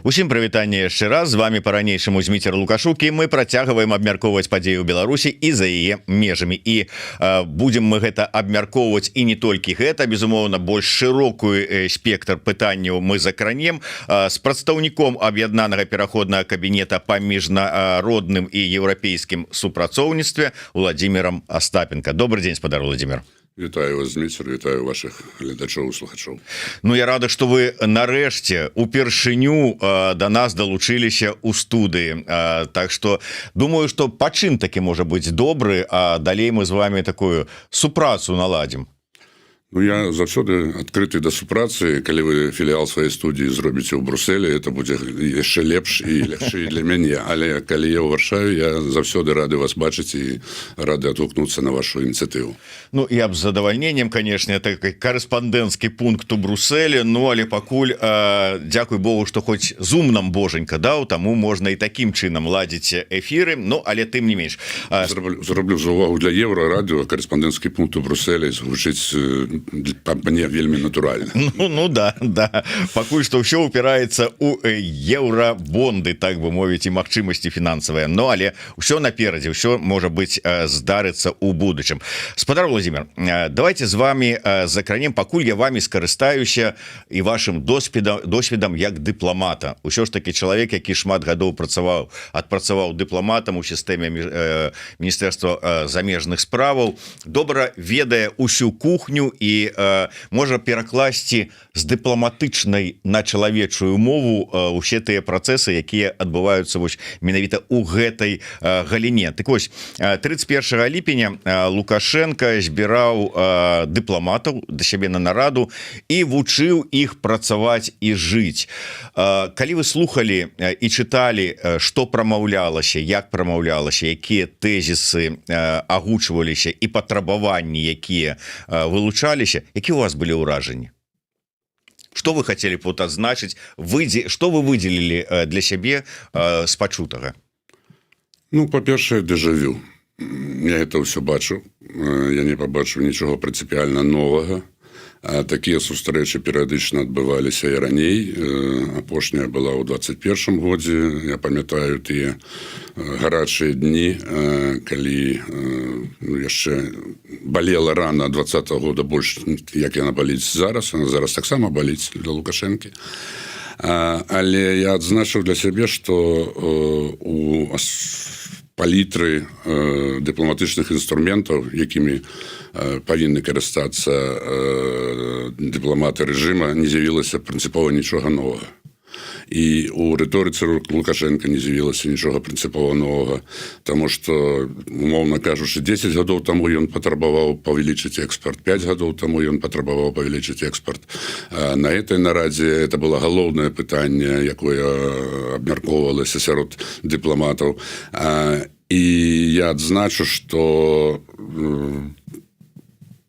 Усім прывітанне яшчэ раз, з вами па-ранейшаму Зміцер Лукашук, і мы працягваем абмяркоўваць падзеі ў Беларусі і за яе межамі. І будзем мы гэта абмяркоўваць і не толькі гэта, безумоўна, больш шырокую спектр пытанняў мы закранем з прадстаўніком аб'яднанага пераходнага кабінета па міжнародным і еўрапейскім супрацоўніцтве Владимиром Остапенко. Добрый день, спадар Владимир. Вітаю вас, Дміцер, вітаю ваших глядачоў і слухачоў. Ну, я рада, што вы нарэшце упершыню да нас далучыліся ў студыі. Так што думаю, што пачын такі можа быць добры, а далей мы з вами такую супрацу наладзім. Ну, я заўсёды адкрыты да супрацы. Калі вы філіал сваёй студіі зробіце ў Брусэлі, это будзе яшчэ лепш і лягчэй для мяне. Але калі я ў Варшаве, я заўсёды рады вас бачыць і рады адгукнуцца на вашу ініцыятыву. Ну, я б з задавальненнем, конечно, такой карэспандэнцкі пункт у Брусэлі, ну, але пакуль, дзякуй Богу, што хоць зум нам боженька даў, таму можна і такім чынам ладзіць эфіры, ну, але тым не менш. Зраблю за увагу для Еўрарадыо, карэспандэнцкі пункт у Брусэлі гучыць мне вельмі натуральна. Ну да. Пакуль што ўсё упіраецца ў еўрабонды, так бы мовіць, і магчымасці фінансавыя. Ну, але ўсё наперадзе, ўсё можа быць здарыцца ў будучым. Спадар Владимир, давайте з вами закранем, пакуль я вами скарыстаюся і вашым досведам як дыпламата. Усё ж такі чалавек, які шмат гадоў адпрацаваў дыпламатам у сістэме Міністэрства замежных справаў, добра ведае усю кухню і можа перакласці з дыпламатычнай на чалавечую мову усе тыя працэсы, якія адбываюцца вось менавіта ў гэтай галіне. Так вось, 31 ліпеня Лукашенко збіраў дыпламатаў да сябе на нараду і вучыў іх працаваць і жыць. Калі вы слухалі і чыталі, што прамаўлялася, як прамаўлялася, якія тэзісы агучваліся і патрабаванні, якія вылучаліся, які у вас былі ўражанні? Што вы хацелі б адзначыць, што вы выдзелілі для сябе з пачутага? Ну, па-першае, дэжавю. Я гэта ўсё бачу. Я не пабачыў нічога прынцыпіальна новага. Такія сустрэчы перыядычна адбываліся і раней. Апошняя была ў 21 годзе. Я памятаю тыя гарачыя дні, калі яшчэ балела рана 20-го года больш, як яна баліць зараз. Яна зараз таксама баліць для Лукашэнкі. Але я адзначыў для сябе, што у палітры дыпламатычных інструментаў, якімі павінны карыстацца дыпламаты рэжыма, не з'явілася прынцыпова нічога новага. І у рыторыцы Лукашенка не з'явілася нічога прынцыпова новага, таму што, умоўна кажучы, 10 гадоў таму ён патрабаваў павялічыць экспарт, 5 гадоў таму ён патрабаваў павялічыць экспарт. На этой нарадзе это было галоўнае пытанне, якое абмяркоўвалася сярод дыпламатаў. І я адзначу, што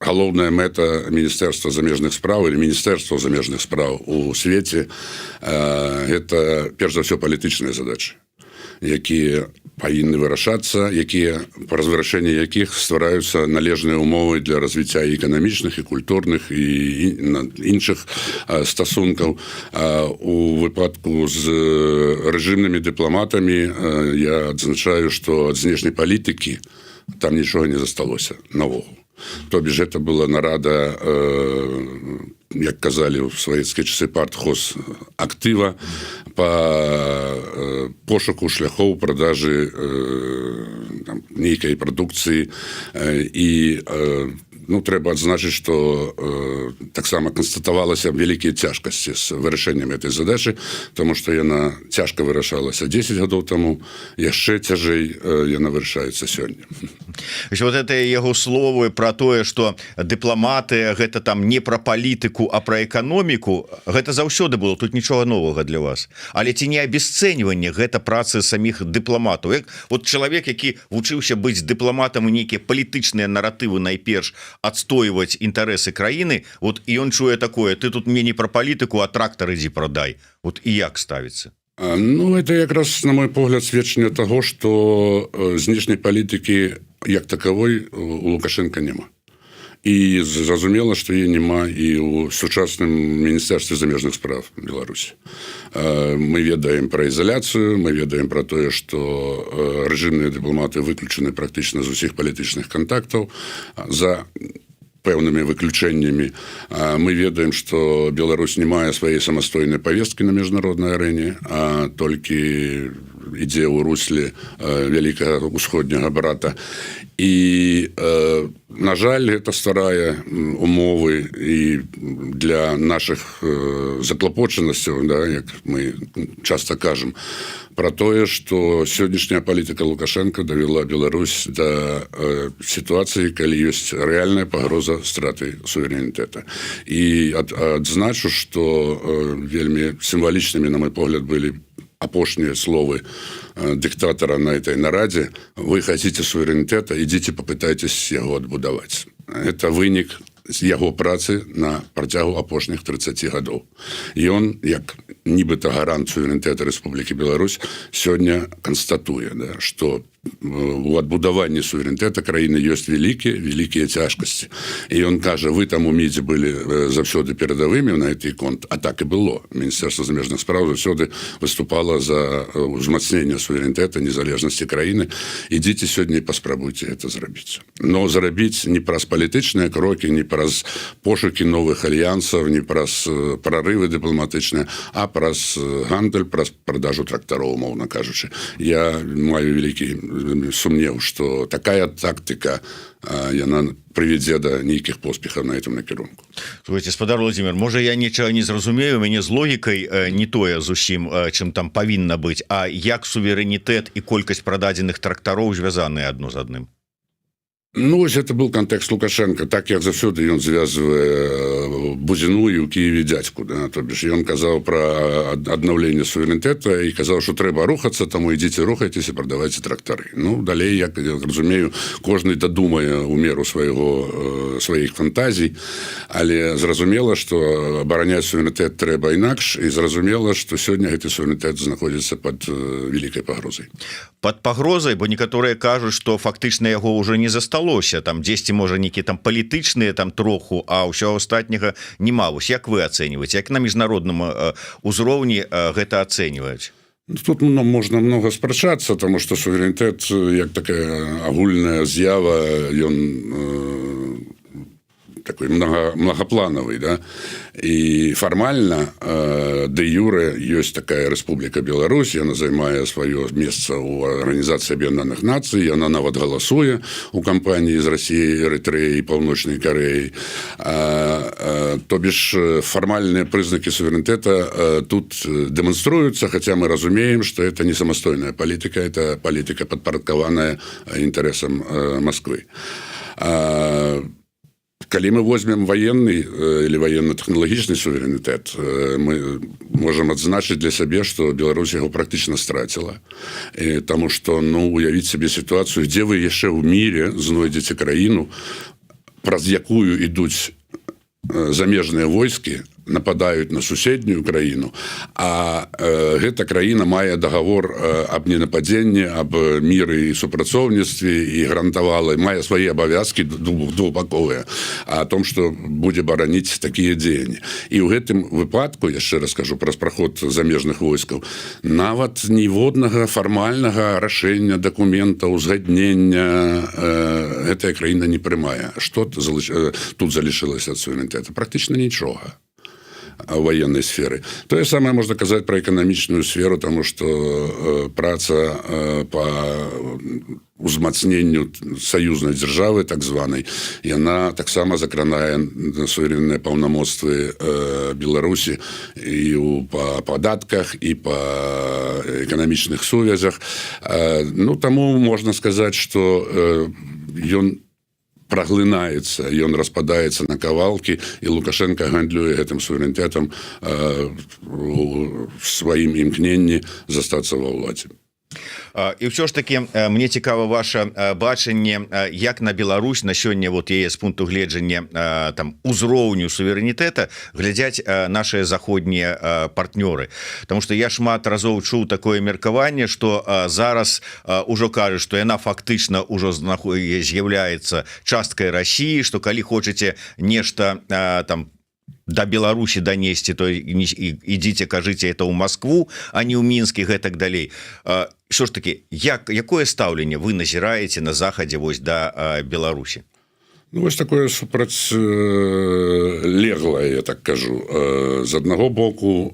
галоўная мэта Міністэрства замежных спраў или Міністэрства замежных спраў у свеце гэта, перш за ўсё, палітычныя задачы, якія павінны вырашацца, па разварашэнні якіх ствараюцца належныя ўмовы для развіцця і эканамічных, і культурных, і іншых стасункаў. У выпадку з рэжымнымі дыпламатамі я адзначаю, што ад знешняй палітыкі там нічога не засталося наогул. То бишь это была нарада, як казалі ў савецкія часы, партхоз актыва па пошуку шляхоў продажы нейкай прадукцыі. І трэба адзначыць, што таксама канстатавалася вялікія цяжкасці з вырашэннем этой задачы, тому што яна цяжка вырашалася 10 гадоў таму, яшчэ цяжэй яна вырашаецца сёння. Вот это яго словы про тое, што дыпламаты гэта там не пра палітыку, а пра эканоміку, гэта заўсёды было, тут нічога новага для вас. Але ці не абесцэньванне гэта працы саміх дыпламатаў? Вот чалавек, які вучыўся быць дыпламатам, і нейкія палітычныя наратывы найперш адстойваць інтарэсы краіны, вот і ён чуе такое: ты тут мне не пра палітыку, а трактар ідзі прадай. Вот і як ставіцца? Ну, это якраз, на мой погляд, сведчанне таго, што знешняй палітыкі як таковой у Лукашенка няма. І зразумела, што яе няма і ў сучасным міністэрстве замежных справ Беларусі. Мы ведаем пра ізаляцыю, мы ведаем пра тое, што рэжымныя дыпламаты выключаны практычна з усіх палітычных кантактаў за пэўнымі выключэннямі. Мы ведаем, што Беларусь не мае свае самастойнай павесткі на міжнароднай арэне, а толькі ідзе ў русле вялікага ўсходняга брата. І, на жаль, гэта стварае умовы і для нашых заклапочанасцяў, да, як мы часта кажам, про тое, што сённяшняя палітыка Лукашенко давела Беларусь да сітуацыі, калі ёсць рэальная пагроза страты суверэнітэта. І адзначу, што вельмі сімвалічнымі, на мой погляд, былі апошние словы диктатора на этой нараде: вы хотите суверенитета, идите попытайтесь его отбудовать. Это вынік яго працы на працягу апошніх 30 гадоў. І он, як нібыта гарант суверэнітэта Рэспублікі Беларусь, сёння канстатуе, да, што у адбудаванні суверэнітэта краіны ёсць вялікія цяжкасці. І ён кажа: вы там у МІДзе былі заўсёды перадавымі на гэты конт, а так і было. Міністэрства замежных спраў заўсёды выступала за узмацненне суверэнітэта, незалежнасці краіны. Ідзіце сёння і паспрабуйце гэта зрабіць. Но зрабіць не праз палітычныя крокі, не праз пошукі новых альянсаў, не праз прарывы дыпламатычныя, а праз гандаль, праз продажу трактароў, умоўна кажучы. Я маю вялікі сумнеў, што такая тактыка, яна прывядзе да нейкіх поспехаў на гэтым накірунку. Слухайте, спадар Владимир, можа я нічога не зразумею, мяне з логікай не тое зусім, чым там павінна быць, а як суверэнітэт і колькасць прададзеных трактароў звязаныя адно з адным? Ну, ось это был контекст Лукашенко. Так, як заўсёды ён звязвае Бузіну і ў Киеве дзядзьку. Да? То бишь, ён казаў пра аднаўленне суверэнітэта і казаў, што трэба рухацца, таму ідзіце рухайцеся, прадавайце трактары. Ну, далей, як я разумею, кожны дадумае ў меру сваіх фантазій, але зразумела, што абараняць суверэнітэт трэба інакш, і зразумела, што сёння гэты суверэнітэт знаходзіцца пад вялікай пагрозай. Пад пагрозай, бо некаторыя кажуць, што фактычна яго ўжо не засталося. Там дзесьці можа нейкія там палітычныя там троху, а ўсё астатняга нема. Вось як вы ацэньваеце, як на міжнародным узроўні гэта ацэньваюць? Тут можна много спрачацца, тому што суверэнітэт як такая агульная з'ява, ён такой многоплановый, да, и формально де юре есть такая Республика Беларусь, она займае свое место у Организации Объединенных Наций, она нават галасуе у компании из России, Эритреи и Паўночной Кореи. То бишь формальные признаки суверенитета тут демонструются, хотя мы разумеем, что это не самостойная политика, это политика, подпорядкованная интересам Москвы. Калі мы возьмем военный или военно-тэхналагічны суверэнітэт, мы можем адзначыць для сябе, што Беларусь яго практычна страціла. Таму што, уявіць сабе сітуацыю, дзе вы яшчэ ў міре знойдзеце краіну, праз якую ідуць замежныя войскі, нападаюць на суседнюю краіну, а гэта краіна мае дагавор аб ненападзенні, аб міры і супрацоўніцтве і гарантавала, мае свае абавязкі двухбаковыя о том, што будзе бараніць такія дзеянні. І ў гэтым выпадку, яшчэ раз кажу, праз праход замежных войскаў, нават ніводнага фармальнага рашэння, дакумента, узгаднення гэтая краіна не прымае. Што тут залишылася ад суверэнітэта? Практычна нічога военной сферы. То же самое можно сказать про экономичную сферу, потому что праца по узмацненню союзной державы, так званой, и она так само закранае суверенные паўнамоцтвы Беларуси и по податках, и по экономичных сувязях. Тому можно сказать, что ён праглынаецца, ён распадаецца на кавалкі, і Лукашенко гандлюе гэтым суверэнітэтам у сваім імкненні застацца ва ўладзе. І ўсё ж таки мне цікава ваше бачанне, як на Беларусь на сёння вот яе з пункту гледжання там узроўню суверэнітэта глядзяць наши заходнія партнёры, потому что я шмат разоў чуў такое меркаванне, что зараз ужо кажа, что яна фактычна ўжо з'яўляецца часткай России, что калі хочаце нешта там до Беларусі донесці, то ідзіце, кажыце это ў Москву, а не ў Мінск і гэтак далей. Що ж таки, якое стаўленне вы назіраеце на захадзе вось да Беларусі? Ну, вось такое супрацьлеглае, я так кажу. З аднаго боку,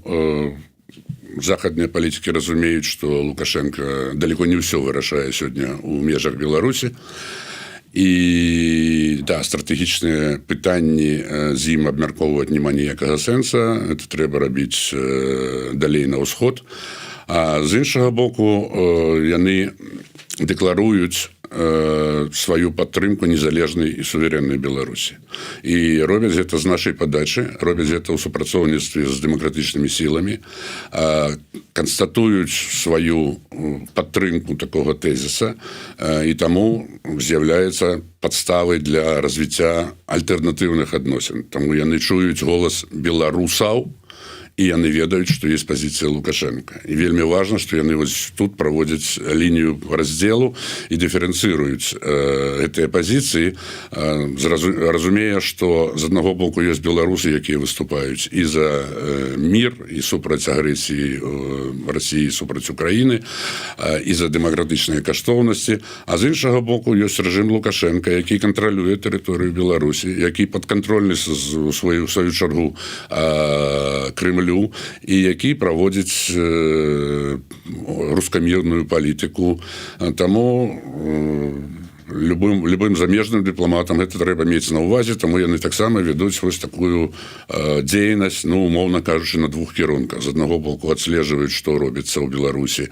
захадныя палітыкі разумеюць, што Лукашенко далеко не ўсё вырашае сёння ў межах Беларусі. І да, стратэгічныя пытанні з ім абмяркоўваць няма ніякага сэнса, это трэба рабіць далей на ўсход. А з іншага боку, яны дэкларуюць сваю падтрымку незалежнай і суверэннай Беларусі. І робяць гэта з нашай падачы, робяць гэта ў супрацоўніцтве з дэмакратычнымі сіламі, канстатуюць сваю падтрымку такога тэзіса, і таму з'яўляецца падставай для развіцця альтэрнатыўных адносін. Таму яны чуюць голас беларусаў, і яны ведаюць, што ёсць пазіцыя Лукашенко. І вельмі важна, што яны вось тут праводзяць лінію раздзелу і дыферэнцыруюць гэтыя пазіцыі, разумея, што з аднаго боку ёсць беларусы, якія выступаюць і за мір, і супраць агрэсіі Расіі супраць Украіны, і за дэмакратычныя каштоўнасці, а з іншага боку ёсць рэжым Лукашенка, які кантралюе тэрыторыю Беларусі, які падкантрольны у сваю чаргу Крымлю, і які праводзіць рускамірную палітыку. Таму любым замежным дыпламатам гэта трэба мець на ўвазе, таму яны таксама вядуць вось такую дзейнасць, ну, умоўна кажучы, на двух кірунках. З аднаго боку адслежваюць, што робіцца ў Беларусі,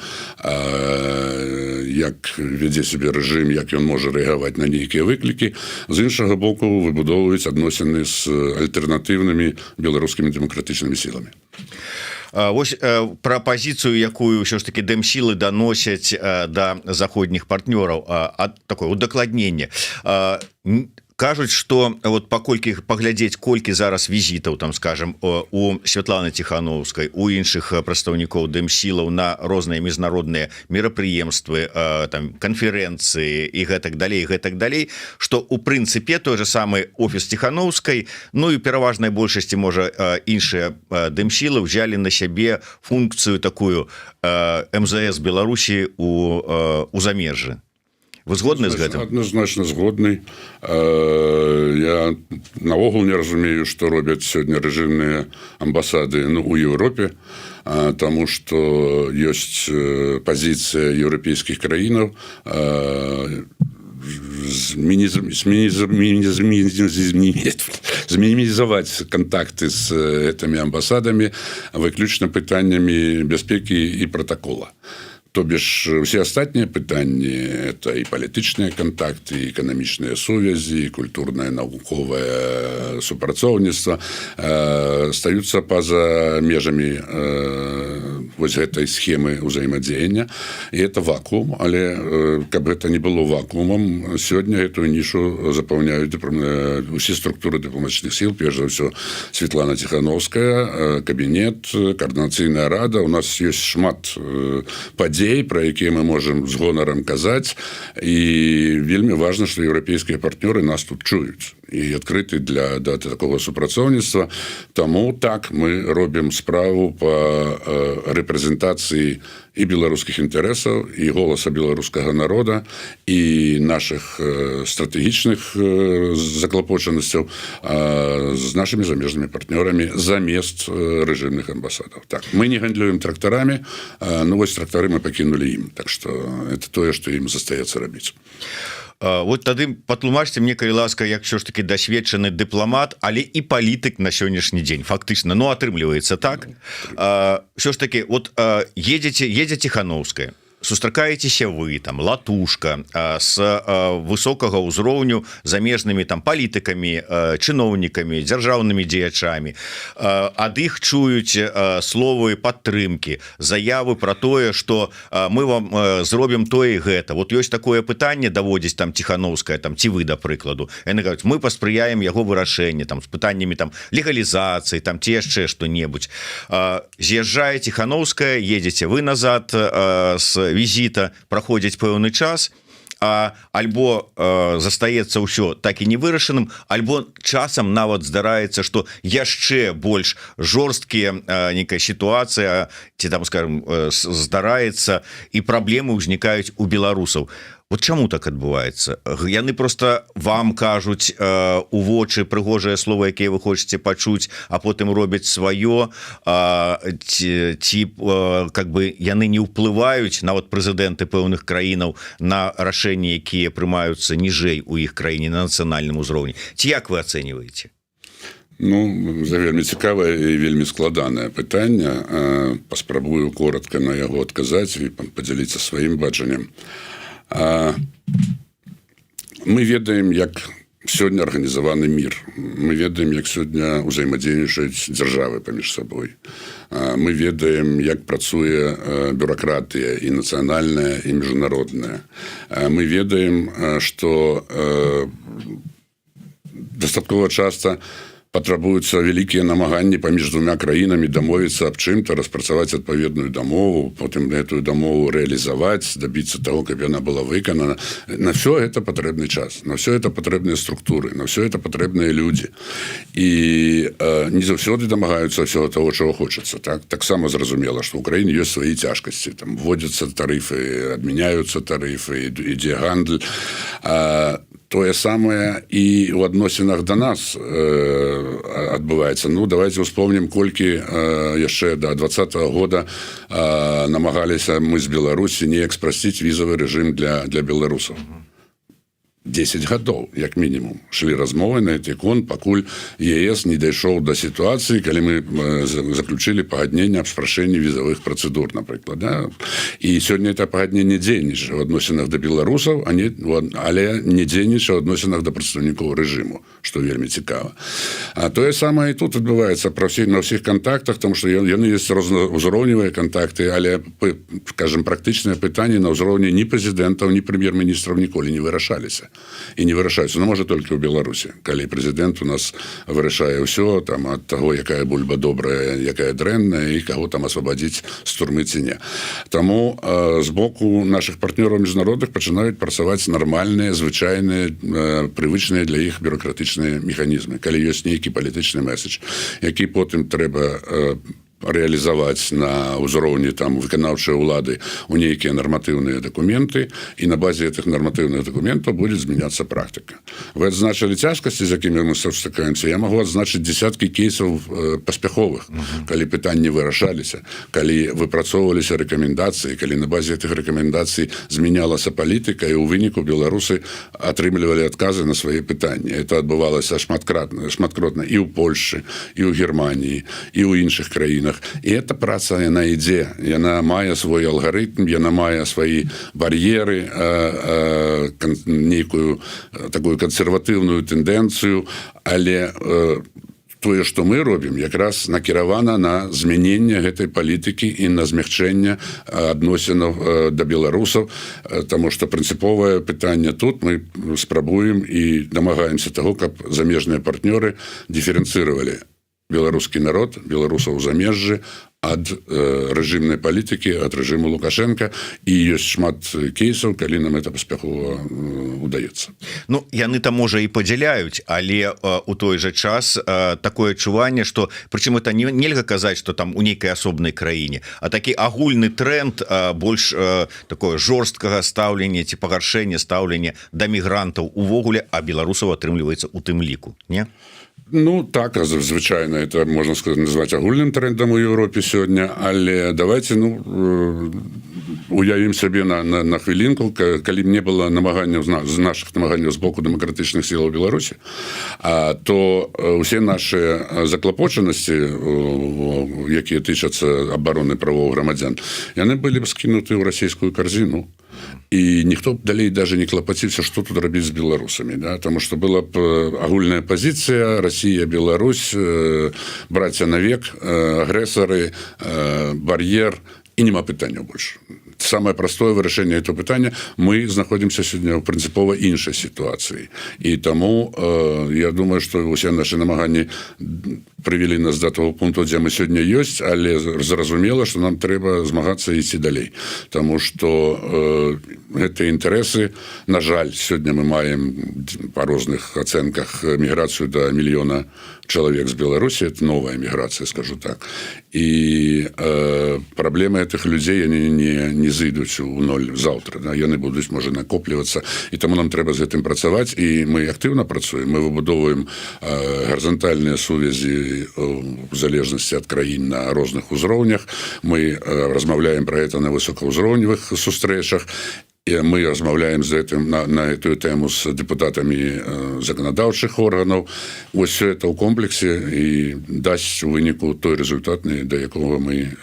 як вядзе сябе рэжым, як ён можа рэагаваць на нейкія выклікі. З іншага боку выбудоўваюць адносіны з альтэрнатыўнымі беларускімі дэмакратычнымі сіламі. Вось пра пазіцыю, якую ўсё ж таки дэмсілы даносяць да заходніх партнёраў, такое удакладненне. Кажуць, што вот паколькі паглядзець, колькі зараз візітаў, там, скажем, у Святланы Ціхановскай, у іншых прадстаўнікоў дэмсілаў на розныя міжнародныя мерапрыемствы, там, канферэнцыі і гэтак далей, што у прынцыпе той же самы офіс Ціхановскай, ну і пераважнай большасці, можа, іншыя дэмсілы ўзялі на сябе функцыю такую МЗС Беларусі у замежжы. Вы згодны з гэтым? Адназначна згодны. Я наогул не разумею, што робяць сёння рэжымныя амбасады у Еўропе, таму што ёсць пазіцыя еўрапейскіх краінаў змінімізаваць кантакты з гэтымі амбасадамі выключна пытаннямі бяспекі і пратакола. То бишь все астатнія пытанні, это і палітычныя кантакты, і эканамічныя сувязі, і культурнае навуковае супрацоўніцтва стаюцца па-за межамі вось гэтай схемы ўзаемадзеяння. І это вакуум, але каб гэта не было вакуумам, сёння эту нішу запаўняюць усе структуры дыпламатычных сіл, перш за ўсё Святлана Ціхановская, кабінет, координацыйная рада. У нас ёсць шмат падзей, про якія мы можам з гонарам казаць, і вельмі важна, што еўрапейскія партнёры нас тут чуюць і адкрыты для такого супрацоўніцтва. Таму так мы робім справу па рэпрэзентацыі і беларускіх інтарэсаў, і голаса беларускага народа, і нашых стратэгічных заклапочанасцяў з нашымі замежнымі партнёрамі замест рэжымных амбасадаў. Так, мы не гандлюем трактарамі, ну вось трактары мы пакінулі ім. Так што это тое, што ім застаецца рабіць. Вот тады патлумачце мне, калі ласка, як ўсё ж таки дасведчаны дыпламат, але і палітык на сённяшні дзень фактычна, ну атрымліваецца так. Ўсё ж таки вот едзе Ціхановская, сустракаецеся вы там латушка с высокага ўзроўню замежнымі там палітыкамі, чыноўнікамі, дзяржаўнымі дзеячамі, ад іх чуюць словы падтрымкі, заявы про тое, что мы вам зробім тое і гэта. Вот ёсць такое пытанне, даводзіць там Ціхановская, там ці вы, да прыкладу, яны кажуць, мы паспрыяем яго вырашэнне там з пытаннямі там легалізацыі, там ці яшчэ што-небудзь. З'язджае Ціхановская, едзеце вы назад з візіта, праходзіць пэўны час, альбо застаецца ўсё так і не вырашаным, альбо часам нават здараецца, што яшчэ больш жорсткія некая сітуацыя, ці там, скажем, здараецца, і праблемы ўзнікаюць у беларусаў. Вот чаму так адбываецца? Яны просто вам кажуць у вочы прыгожае слово, якія вы хочаце пачуць, а потым робяць сваё, ці как бы яны не ўплываюць, нават прэзідэнты пэўных краінаў, на рашэнні, якія прымаюцца ніжэй у іх краіне на нацыянальным узроўні. Ці як вы ацэньваеце? Ну, вельмі цікавае і вельмі складанае пытанне. Паспрабую коротко на яго адказаць і падзяліцца сваім бачаннем. Мы ведаем, як сёння арганізаваны мір. Мы ведаем, як сёння ўзаемадзейнічаюць дзяржавы паміж сабой. Мы ведаем, як працуе бюракратыя і нацыянальная, і міжнародная. Мы ведаем, што дастаткова часта патрабуюцца вялікія намаганні паміж двумя краінамі дамовіцца аб чым-то, распрацаваць адпаведную дамову, потым гэтую дамову рэалізаваць, дабіцца таго, каб яна была выканана. На все это патрэбны час, на все это патрэбныя структуры, на все это патрэбныя людзі. І не заўсёды дамагаюцца ўсяго таго, чаго хочацца. Таксама зразумела, што ў краіне ёсць свае цяжкасці. Там вводзяцца тарыфы, адмяняюцца тарыфы, ідзе гандаль. Тое самае і ў адносінах да нас адбываецца. Ну, давайте успомнім, колькі яшчэ да 2020 года намагаліся мы з Беларусі неяк спрасціць візавы рэжым для беларусаў. 10 гадоў, як мінімум, шлі размовы на гэты конт, пакуль ЕС не дайшоў да сітуацыі, калі мы заключылі пагадненне аб спрашэнні візавых працэдур, напрыклад. Да? І сёння это пагадненне дзейнічае ў адносінах да беларусаў, але не дзейнічае ў адносінах да прадстаўнікоў рэжыму, што вельмі цікава. А тое самае і тут адбываецца на ўсіх кантактах, тому што яны ёсць рознаўзроўневыя кантакты, але, скажем, практычныя пытанні на ўзроўні ні прэзідэнтаў, ні прэм'ер-міністраў ніколі не вырашаліся. І не вырашаюцца. Ну, можа, толькі ў Беларусі, калі прэзідэнт у нас вырашае ўсё там ад таго, якая бульба добрая, якая дрэнная, і каго там асвабадзіць з турмы ці не. Таму з боку нашых партнёраў міжнародных пачынаюць працаваць нармальныя, звычайныя, прывычныя для іх бюракратычныя механізмы. Калі ёсць нейкі палітычны месседж, які потым трэба рэалізаваць на ўзроўні там выканаўчай улады у нейкія нарматыўныя дакументы, і на базе гэтых нарматыўных дакументаў будзе змяняцца практыка. Вы адзначылі цяжкасці, з якімі мы сутыкаемся. Я магу адзначыць дзесяткі кейсаў паспяховых, калі пытанні вырашаліся, калі выпрацоўваліся рэкамендацыі, калі на базе гэтых рэкамендацый змянялася палітыка, і ў выніку беларусы атрымлівалі адказы на свае пытанні. Это адбывалася шматкратна і ў Польшчы, і ў Германіі, і ў іншых краінах. І эта праца, яна ідзе, яна мае свой алгарытм, яна мае свае бар'еры, нейкую такую кансерватыўную тэндэнцыю, але тое, што мы робім, якраз накіравана на змяненне гэтай палітыкі і на змягчэнне адносінаў да беларусаў, таму што прынцыповае пытанне тут мы спрабуем і дамагаемся таго, каб замежныя партнёры дыферэнцыравалі беларускі народ, беларусаў у замежжы ад рэжымнай палітыкі, ад рэжыму Лукашенка, і ёсць шмат кейсаў, калі нам это паспяхова удаецца. Ну, яны там, можа, і падзяляюць, але у той жа час такое адчуванне, што, прычым это нельга казаць, што там у нейкай асобнай краіне, а такі агульны тренд больш такое жорсткага стаўлення ці пагаршэння стаўлення да мігрантаў увогуле, а беларусаў атрымліваецца у тым ліку, не? Ну, так, звычайна, это, можна сказаць, назваць агульным трендам у Еўропе сёння. сёння, але давайте уявім сябе на хвілінку, калі б не было намаганняў з наших намаганняў з боку дэмакратычных сілаў Беларусі, то усе наши заклапочанасці, якія тычацца абароны правоў грамадзян, яны былі б скінуты ў расійскую карзіну. І ніхто б далей даже не клапаціўся, што тут рабіць з беларусамі, да? Таму што была б агульная пазіцыя Расія, Беларусь, брацья навек, агрэсары, бар'ер, і няма пытанняў больш. Самое простое вырашэнне этого пытання, мы знаходзімся сёння ў прынцыпова іншай сітуацыі. І таму я думаю, што усе нашы намаганні прывялі нас да того пункту, дзе мы сёння ёсць, але зразумела, што нам трэба змагацца і ісці далей. Таму што гэтыя інтарэсы, на жаль, сёння мы маем па розных ацэнках міграцыю да мільёна чалавек з Беларусі, это новая міграцыя, скажу так. І праблемы гэтых людзей не зійдуць у ноль заўтра, да? Яны будуць, можа, накоплівацца, і таму нам трэба з гэтым працаваць, і мы актыўна працуем, мы выбудоўваем гарызантальныя сувязі в залежнасці ад краін на розных узроўнях, мы размаўляем пра гэта на высокаўзроўневых сустрэчах, і мы размаўляем з гэтым на эту тэму з дэпутатамі заканадаўчых органаў. Вось все это ў комплексе і дасць у выніку той результат, да якога мы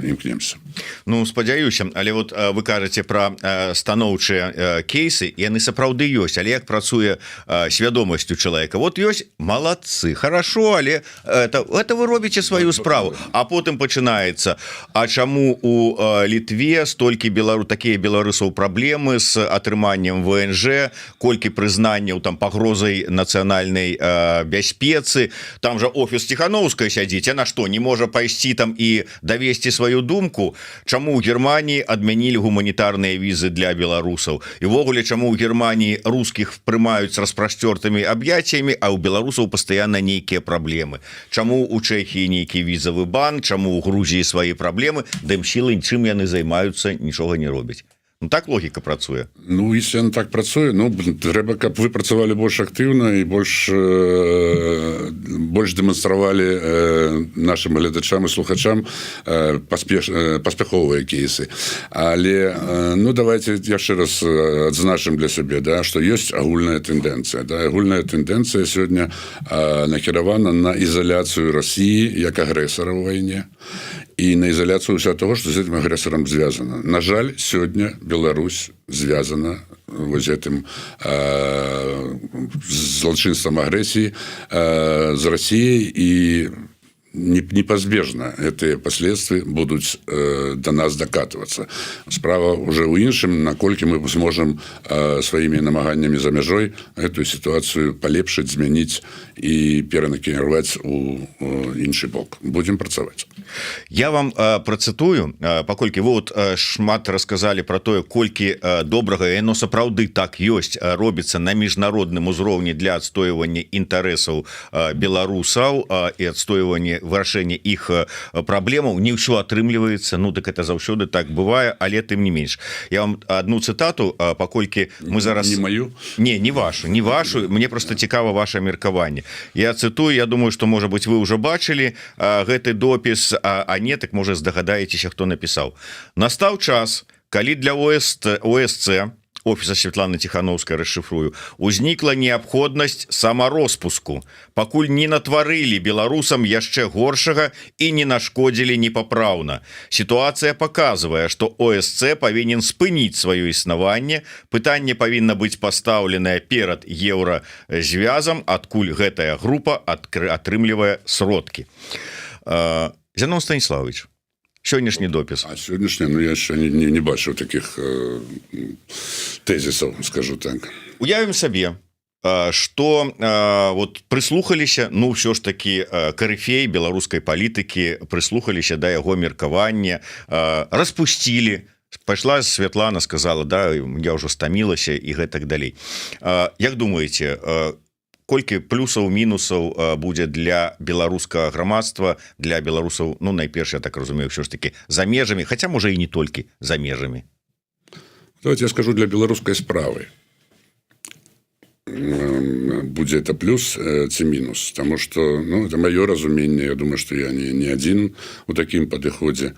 імкнемся. Ну, спадзяюся, але вот вы кажаце пра станоўчыя кейсы, яны сапраўды ёсць, але як працуе свядомасць у чалавека? Вот ёсць, малодцы, хорошо, але это вы робіце сваю справу, а потым пачынаецца, а чаму у Літве столькі такія беларусаў праблемы з атрыманнем ВНЖ, колькі прызнанняў там пагрозай нацыянальнай бяспецы, там жа офіс Ціхановская сядзіць, яна што, не можа пайсці там і давесці сваю думку? Чаму ў Германії адмянілі гуманітарныя візы для беларусаў? І ввогуле, чаму ў Германії рускіх прымаюць з распрасцёртымі аб'яццямі, а ў беларусаў пастаянна нейкія праблемы? Чаму ў Чэхіі нейкі візавы бан, чаму ў Грузіі свае праблемы, дэмсілы, чым яны займаюцца, нічога не робяць? Ну, так логіка працуе. Ну, если она так працуе, трэба, каб вы працавалі больш актыўна і больш дэманстравалі нашим гледачам і слухачам паспяховыя кейсы. Але, давайте яшчэ раз адзначым для сябе, да, што ёсць агульная тэндэнцыя. Да, агульная тэндэнцыя сёння накіравана на ізаляцыю Расіі як агрэсара ў вайне і на ізаляцыю ўсё того, што з гэтым агрэсарам звязана. На жаль, сёння Беларусь звязана вось гэтым злачынствам агрэсіі з Расіяй, і непазбежна гэтыя последствия будуць до нас дакатвацца. Справа уже ў іншым, наколькі мы зможам сваімі намаганнямі за мяжой гэтую сітуацыю палепшыць, змяніць і перанакіраваць у іншы бок. Будзем працаваць. Я вам працытую, паколькі вы шмат расказалі пра тое, колькі добрага, яно сапраўды так ёсць, робіцца на міжнародным узроўні для адстойвання інтарэсаў беларусаў і адстойвання вырашэння іх праблемаў. Не ўсё атрымліваецца, так это заўсёды так бывае, але тым не менш. Я вам одну цытату, паколькі мы зараз... Не маю? Не вашу, мне просто цікава ваше меркаванне. Я цытую, я думаю, што, можа быць, вы ўжо бачылі гэты допіс, а не, так можа здагадаецеся, хто напісаў. Настаў час, калі для ОСЦ, офіса Светланы Ціхановскай, расшифрую, узнікла неабходнасць самароспуску, пакуль не натварылі беларусам яшчэ горшага і не нашкодзілі непапраўна. Сітуацыя паказвае, што ОСЦ павінен спыніць сваё існаванне, пытанне павінна быць пастаўленае перад еўразвязам, адкуль гэтая група атрымлівае сродкі. Зянон Станіславович, сённяшні допіс. А сённяшні, я яшчэ не бачыў такіх тэзісаў, скажу так. Уявім сабе, што прыслухаліся, ўсё ж такі карыфей беларускай палітыкі, прыслухаліся да яго меркавання, распусцілі, пайшла Святлана, сказала, да, я ўжо стамілася і гэтак далей. Як думаеце, колькі плюсаў, мінусаў будзе для беларускага грамадства, для беларусаў, найперш, я так разумею, ўсё ж такі за межамі, хаця, можа, і не толькі за межамі? Давайте я скажу для беларускай справы. будзе это плюс ці мінус, таму што это маё разуменне, я думаю, што я не адзін у такім падыходзе.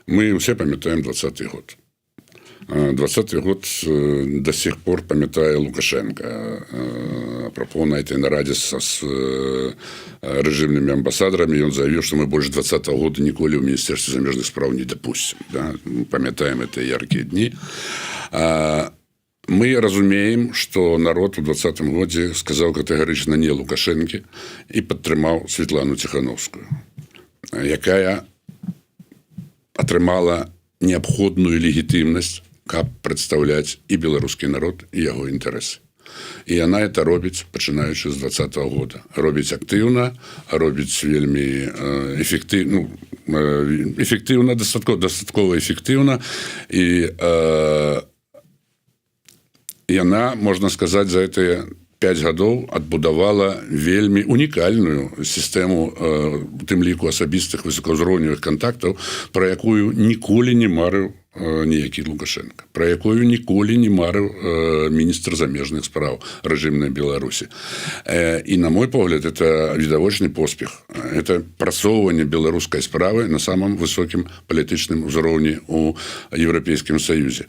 Мы ўсе памятаем 20-й год. 20-й год до сих пор памятае Лукашенко. Апропо на этой нарадзе с рэжымнымі амбасадарамі ён заявіў, што мы больш 20-го года ніколі ў Міністэрстве замежных спраў не дапусцім. Да? Памятаем это яркія дні. Мы разумеем, што народ у 20-м годзе сказаў катэгарычна не Лукашэнкі і падтрымаў Светлану Ціхановскую, якая атрымала неабходную легітымнасць, каб прадстаўляць і беларускі народ, і яго інтарэсы. І яна это робіць, пачынаючы з 20-го года. Робіць актыўна, робіць вельмі эфектыўна, дастаткова эфектыўна, і яна, можна сказаць, за гэтыя 5 гадоў адбудавала вельмі унікальную сістэму, у тым ліку асабістых высокаўзроўневых кантактаў, пра якую ніколі не марыў ніякі Лукашенко, пра якую ніколі не марыў міністр замежных спраў рэжымнай Беларусі. І, на мой погляд, это відавочны поспех. Это прасоўванне беларускай справы на самым высокім палітычным узроўні ў Еўрапейскім Саюзе.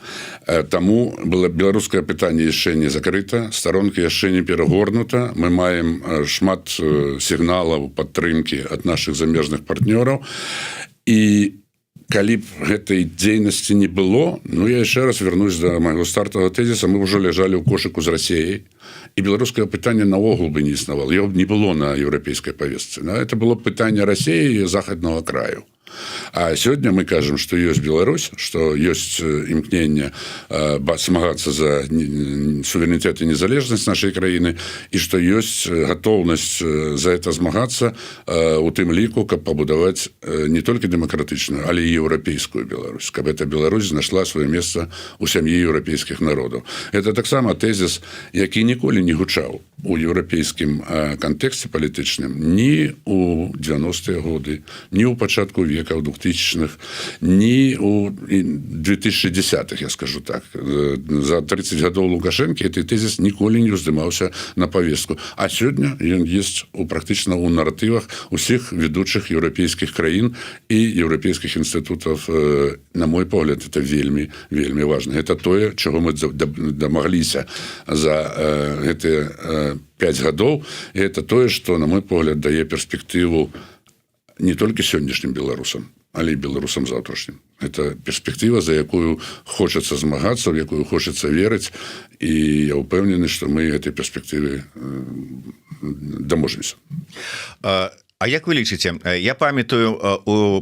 Таму беларускае пытанне яшчэ не закрыта, старонка яшчэ не перагорнута. Мы маем шмат сігналаў падтрымкі ад нашых замежных партнёраў. І калі б гэтай дзейнасці не было, я яшчэ раз вернусь да майго стартавага тэзіса, мы ўжо ляжалі ў кошыку з Расіяй, і беларускае пытанне наогул бы не існавала. Яго б не было на еўрапейскай павестцы. Это было пытанне Расіі і захаднага краю. А сёння мы кажам, што ёсць Беларусь, што ёсць імкненне змагацца за суверэнітэт і незалежнасць нашай краіны, і што ёсць гатоўнасць за это змагацца, у тым ліку, каб пабудаваць не толькі дэмакратычную, але і еўрапейскую Беларусь, каб эта Беларусь знайшла сваё месца ў сям'і еўрапейскіх народаў. Это таксама тэзіс, які ніколі не гучаў у еўрапейскім кантэксце палітычным ні ў 90-е годы, ні ў пачатку века, у 2000-х, ні у 2010-х, я скажу так. За 30 гадоў Лукашэнкі гэты тэзіс ніколі не ўздымаўся на павестку. А сёння ён ёсць практычна ў наратывах усіх ведучых еўрапейскіх краін і еўрапейскіх інстытутаў. На мой погляд, это вельмі, вельмі важна. Это тое, чаго мы дамагліся за гэтыя 5 гадоў, і это тое, што, на мой погляд, дае перспектыву не толькі сённяшнім беларусам, але і беларусам заўтрашнім. Это перспектыва, за якую хочацца змагацца, в якую хочацца верыць, і я ўпэўнены, што мы гэтай перспектывы даможемся. А як вы лічыце, я памятаю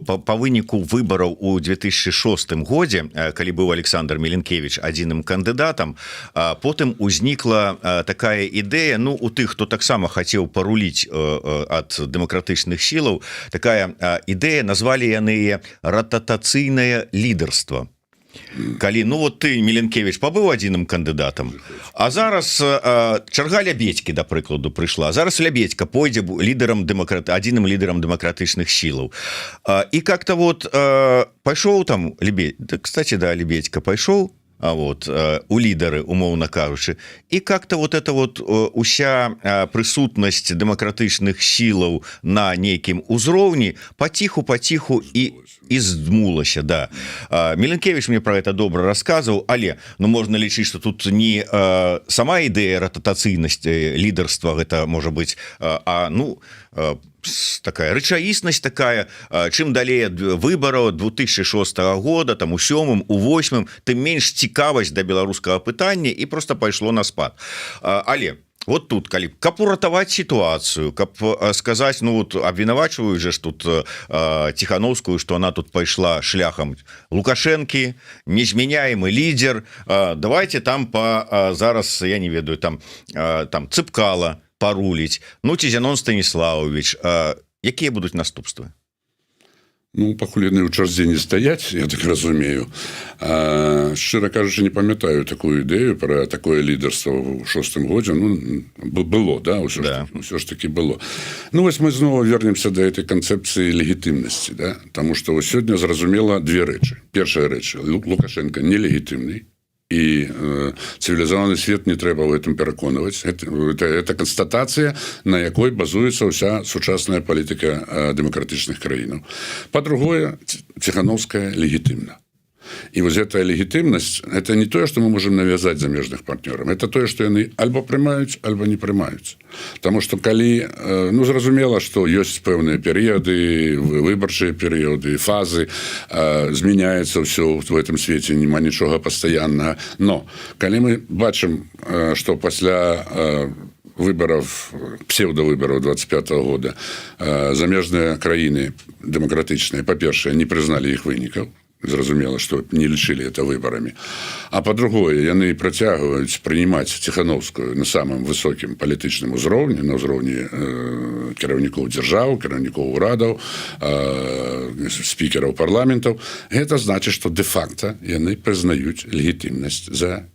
па выніку выбараў у 2006 годзе, калі быў Александр Меленкевич адзіным кандыдатам, потым узнікла такая ідэя, у тых, хто таксама хацеў паруліць ад дэмакратычных сілаў, такая ідэя, назвалі яны рататацыйнае лідарства. Калі, ты, Меленкевич, пабыў адзіным кандыдатам, а зараз чарга Лябедзькі, да прыкладу, прыйшла. Зараз Лябедзька пойдзе адзіным лідарам дэмакратычных сілаў. І как-то пайшоў там, кстати, да, Лябедзька пайшоў, у лідары, умоўна кажучы, і как-то уся прысутнасць дэмакратычных сілаў на нейкім узроўні паціху і здмулася, да. Меленкевич мне про это добра расказваў, але можна лічыць, што тут не сама ідэя рататацыйнасці лідарства, гэта можа быць, такая рэчаіснасць такая, чым далей ад выбараў 2006 года, там у 7-м, у 8-м, тым менш цікавасць да беларускага пытання і просто пайшло на спад. Але тут, калі каб уратаваць сітуацыю, каб сказаць, абвінавачваюць же ж тут Ціхановскую, што она тут пайшла шляхам Лукашэнкі, незменяемы лідер, давайте там зараз, я не ведаю, там Цыпкала паруліць, ці Зянон Станіславович, якія будуць наступствы? Пакуль яны ў чарзе не стаяць, я так разумею. Шчыра кажучы, не памятаю такую ідэю пра такое лідарства ў 6-м годзе. Было, да, ўсё ж таки было. Вось мы зноў вернемся да этой канцэпцыі легітымнасці, да? Таму што сёння зразумела две рэчы. Першая рэч, Лукашенко нелегітымны, і цывілізаваны свет не трэба ў гэтым пераконваць. Это канстатацыя, на якой базуецца ўся сучасная палітыка дэмакратычных краінаў. Па-другое, Ціхановская легітымна. И вот эта легитимность, это не то, что мы можем навязать замежных партнерам, это то, что они альбо прымаюць, альбо не прымаюць. Потому что калі, ну, зразумела, что есть пэўныя периоды, выборчыя периоды, фазы, змяняется все в этом свете, нема ничего постоянного. Но, калі мы бачым, что после выборов, псевдовыборов 25 года замежные краіны демократичные, по-першае, не признали их вынікаў, зразумела, что не лічылі это выборами. А по-другое, яны працягваюць прынимаць Ціхановскую на самым высокім палітычным узроўні, на ўзроўні кіраўнікоў дзяржаў, кіраўнікоў урадаў, спікераў парламентаў. Гэта значыць, што де-факта яны прызнаюць легітымнасць за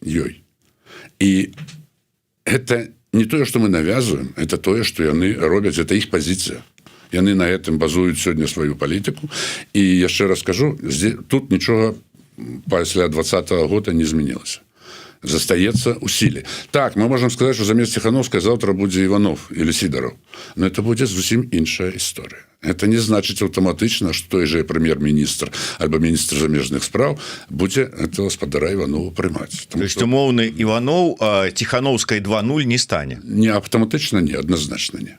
ёй. І это не тое, што мы навязываем, это тое, што яны робяць, это іх пазіцыя. Яны на гэтым базуюць сёння сваю палітыку. І яшчэ раз скажу, тут нічога пасля 2020 года не змянілася. Застаецца ў сіле. Так, мы можам сказаць, што замест Ціхановскай заўтра будзе Іванов или Сідараў. Но это будзе зусім іншая історыя. Это не значыць аўтаматычна, што той же прэм'ер-міністр альбо міністр замежных спраў будзе этого гаспадара Іванова прымаць. То есть умоўны Іванов Ціхановскай 2.0 не стане? Не аўтаматычна, не, адназначна не.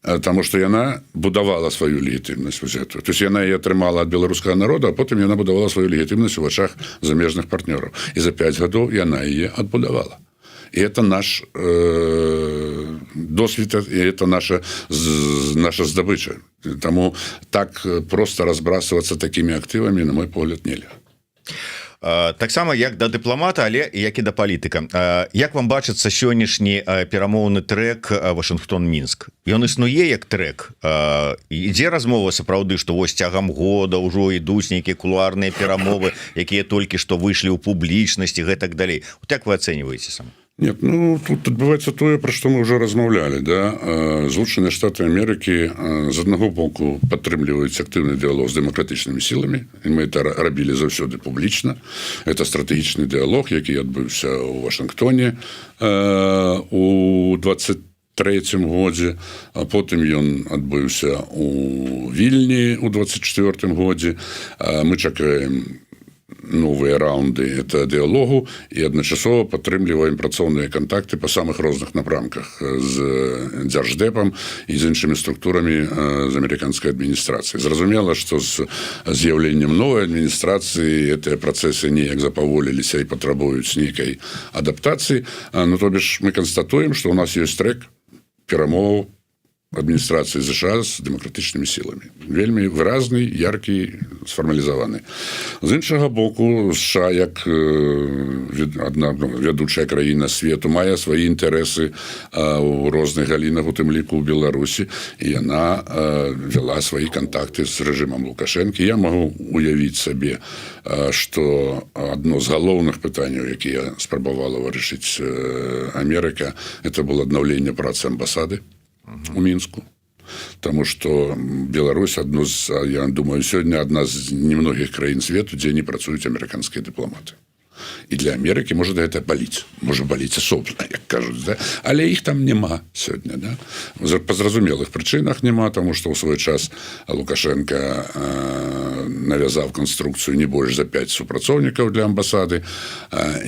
Таму што яна будавала сваю легітымнасць. То есть яна яе атрымала ад беларускага народа, а потым яна будавала сваю легітымнасць у вачах замежных партнёраў. І за 5 гадоў яна яе адбудавала. І это наш досвід, і это наша здабыча. Таму так просто разбрасывацца такімі актывамі, на мой погляд, нельга. Таксама як да дыпламата, але як і да палітыка. Як вам бачыцца сённяшні перамоўны трэк Вашынгтон-Мінск? Ён існуе як трэк? Ідзе размова сапраўды, што вось цягам года ўжо ідуць нейкія кулуарныя перамовы, якія толькі што выйшлі ў публічнасць і гэтак далей. Вот як вы ацэньваеце сам? Нет, ну, тут адбываецца тое, пра што мы ўжо размаўлялі. Да? Злучаныя Штаты Амерыкі з аднаго боку падтрымліваюць актыўны дыялог з дэмакратычнымі сіламі. І мы это рабілі заўсёды публічна. Это стратэгічны дыялог, які адбыўся ў Вашынгтоне у 23-м годзе, а потым ён адбыўся у Вільні ў 24-м годзе. Мы чакаем новыя раунды это дыялогу і адначасова падтрымліваем працоўныя кантакты па самых розных напрамках з дзярждэпам і з іншымі структурамі з амерыканскай адміністрацыі. Зразумела, што з з'яўленнем новай адміністрацыі гэтыя працэсы неяк запаволіліся і патрабуюць нейкай адаптацыі. Ну, то бишь мы канстатуем, што ў нас ёсць трэк перамоваў адміністрацыі США з дэмакратычнымі сіламі. Вельмі выразны, яркі, сфармалізаваны. З іншага боку, США, як адна вядучая краіна свету, мае свае інтарэсы ў розных галінах, у тым ліку ў Беларусі, і яна вела свае кантакты з рэжымам Лукашэнкі. Я магу уявіць сабе, што адно з галоўных пытанняў, якія спрабавала вырашыць Амерыка, это было аднаўленне працы амбасады у Мінску. Таму што Беларусь адно з, я думаю, сёння адна з немногіх краін свету, дзе не працуюць амерыканскія дыпламаты. І для Амерыкі можа гэта баліць. Можа баліць асобна, як кажуць, да? Але іх там няма сёння. Да? Па зразумелых прычынах няма, таму што ў свой час Лукашенко навязаў канструкцыю не больш за 5 супрацоўнікаў для амбасады,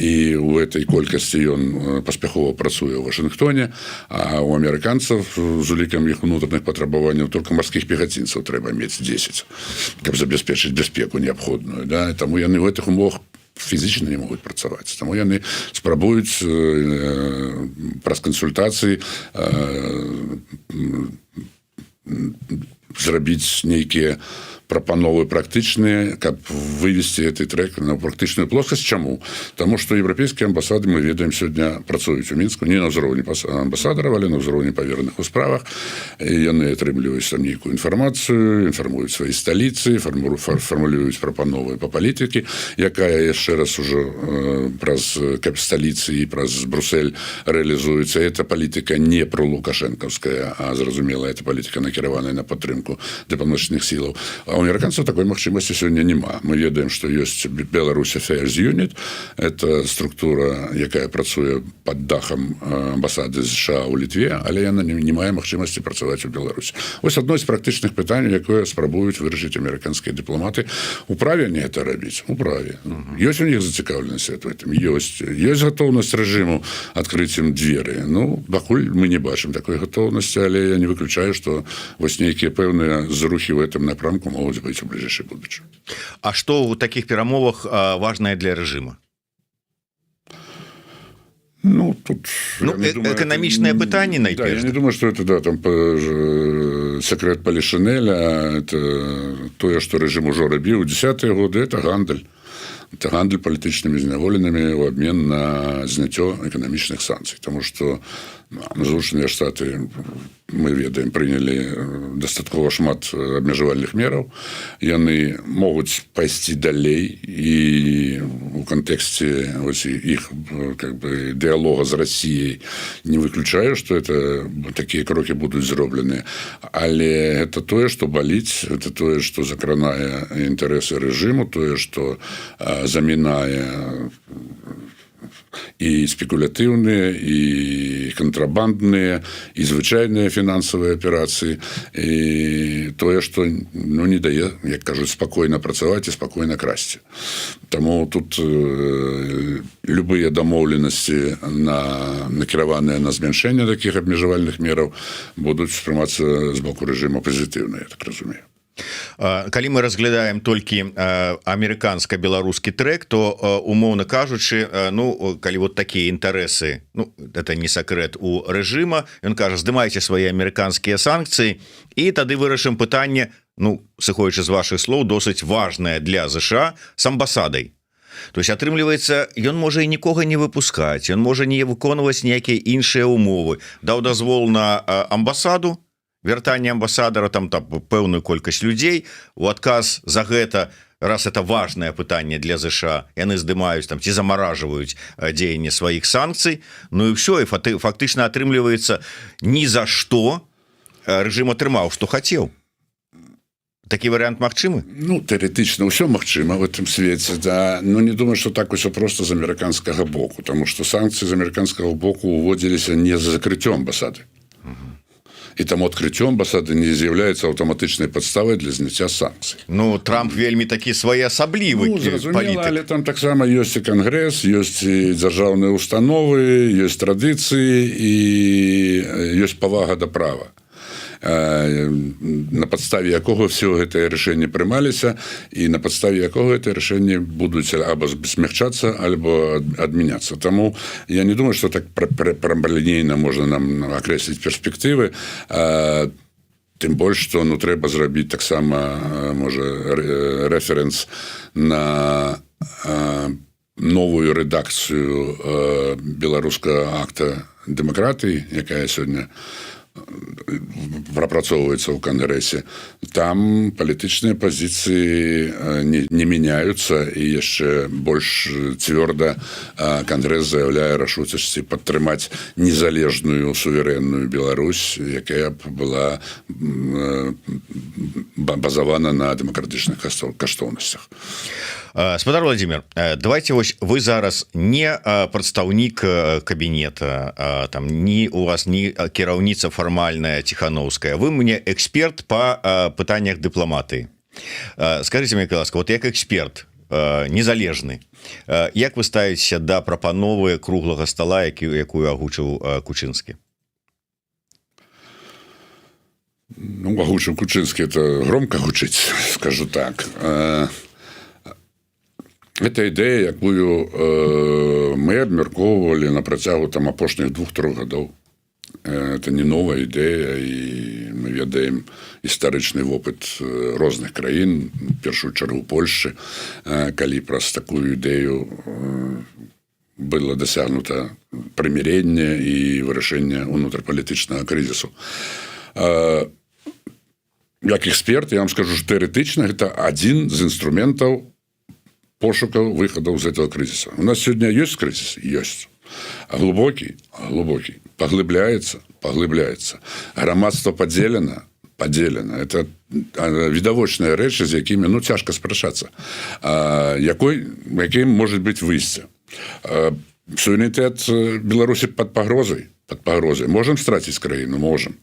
і ў гэтай колькасці ён паспяхова працуе ў Вашынгтоне, а ў амерыканцаў з улікам іх унутраных патрабаванняў толькі марскіх пехацінцаў трэба мець 10, каб забяспечыць бяспеку неабходную. Да? Таму яны ў гэтых умовах фізічна не могуць працаваць. Таму яны спрабуюць праз кансультацыі зрабіць нейкія прапановы практычныя, каб вывесці гэты трэк на практычную плоскасць. Чаму? Таму што еўрапейскія амбасады, мы ведаем, сёння працуюць у Мінску не на ўзроўні амбасадараў, але на ўзроўні павераных у справах. І яны атрымліваюць там нейкую інфармацыю, інфармуюць свае сталіцы, фармулююць прапановы па палітыкі, якая яшчэ раз ужо праз сталіцы і праз Брусэль рэалізуецца. Эта палітыка не пролукашэнкаўская, а зразумела, эта палітыка накіраваная на падтрымку дыпламатычных сілаў. А у амерыканцаў такой магчымасці сёння няма. Мы ведаем, што ёсць Беларусь Affairs Unit, это структура, якая працуе пад дахам амбасады США ў Літве, але яна не мае магчымасці працаваць у Беларусі. Вось адно з практычных пытанняў, якое спрабуюць вырашыць амерыканскія дыпламаты. У праве не это рабіць? У праве. Ёсць у них зацікаўленасць в этом? Ёсць. Ёсць гатоўнасць рэжыму адкрыць ім дзверы. Ну, пакуль мы не бачым такой гатоўнасці, але я не выключаю, што вось нейкія пэўныя зрухі в этом напрамку могуць быць у бліжэйшай будучыні. А што ў такіх перамовах важнае для рэжыма? Ну, тут... эканамічнае пытанне найперш. Да, я не думаю, что это, да, там секрет Палішинеля, это тое, што рэжым ужо рабіў у 10-е годы, это гандаль. Это гандаль палітычнымі зняволенымі ў абмен на зняццё эканамічных санкцый. Таму што Злучаныя Штаты, мы ведаем, прынялі дастаткова шмат абмежавальных мераў. Яны могуць пайсці далей і у кантэксце іх как бы дыялога з Расіяй не выключаю, што это такія крокі будуць зроблены. Але гэта тое, што баліць, это тое, што закранае інтарэсы рэжыму, тое, што замінае і спекулятыўныя, і кантрабандныя, і звычайныя фінансавыя аперацыі, і тое, што не дае, як кажуць, спакойна працаваць і спакойна красці. Таму тут любыя дамоўленасці накіраваныя на змяншэнне такіх абмежавальных мераў будуць успрымацца з боку рэжыма пазітыўна, я так разумею. Калі мы разглядаем толькі амерыканска-беларускі трэк, то умоўна кажучы, ну калі вот такія інтарэсы, ну это не сакрэт у рэжыма, ён кажа, здымайце свае амерыканскія санкцыі і тады вырашым пытанне, ну сыходзячы з вашых слоў, досыць важнае для ЗША з амбасадай. То есть атрымліваецца, ён можа і нікога не выпускаць, ён можа не выконваць ніякія іншыя умовы, даў дазвол на амбасаду, вяртанне амбасадара, там пэўную колькасць людзей, у адказ за гэта, раз это важнае пытанне для ЗША, яны здымаюць там ці замаражваюць дзеянне сваіх санкцый, ну і ўсё, і фактычна атрымліваецца ні за што рэжым атрымаў, што хацеў. Такі варыянт магчымы? Ну, тэарэтычна ўсё магчыма в этом свеце, да. Но не думаю, што так усё проста з амерыканскага боку, таму што санкцыі з амерыканскага боку ўводзіліся не за закрыццём амбасады. І таму адкрыццё амбасады не з'яўляецца аўтаматычнай падставай для зняцця санкцый. Ну, Трамп вельмі такі своеасаблівы палітык. Але там таксама ёсць і кангрэс, ёсць і дзяржаўныя установы, ёсць традыцыі і ёсць павага да права, на падставе якога все гэтыя рашэнні прымаліся і на падставе якога гэтыя рашэнні будуць або змягчацца, альбо адмяняцца. Таму я не думаю, што так прамалінейна можна нам акрэсліць перспектывы, тым больш, што трэба зрабіць таксама, можа, рэферэнс на новую рэдакцыю беларускага акта дэмакратыі, якая сёння прапрацоўваецца ў кангрэсе. Там палітычныя пазіцыі не мяняюцца, і яшчэ больш цвёрда кангрэс заяўляе рашучасці падтрымаць незалежную суверэнную Беларусь, якая б была базавана на дэмакратычных каштоўнасцях. Спадар Владимир, давайте вось вы зараз не прадстаўнік кабінета, там ні у вас ні кіраўніца фармальная Ціхановская, вы мне эксперт по пытаннях дыпламатыі. Скажите мне, ласка, вот як эксперт незалежны, як вы ставіцеся да прапановы круглага стола, якую агучыў Кучынскі? Ну, агучыў Кучынскі, это громко гучыць, скажу так. Это ідэя, якую мы абмяркоўвалі на працягу там апошніх 2-3 гадоў. Это не новая ідэя, і мы ведаем гістарычны вопыт розных краін, в першую чаргу Польшчы, калі праз такую ідэю было дасягнута прымірэнне і вырашэнне унутрапалітычнага крызісу. Як эксперт, я вам скажу, што тэарэтычна гэта адзін з інструментаў пошукаў выхадаў з этого крызіса. У нас сегодня есть кризис? Есть. Глубокий? Глубокий. Поглыбляется? Поглыбляется. Громадство поделено? поделена. Это відавочныя рэчы, з якімі цяжка спрачацца. Якім может быть выйсце? Суверэнітэт Беларусі под пагрозай. Можем страціць краіну? Можем.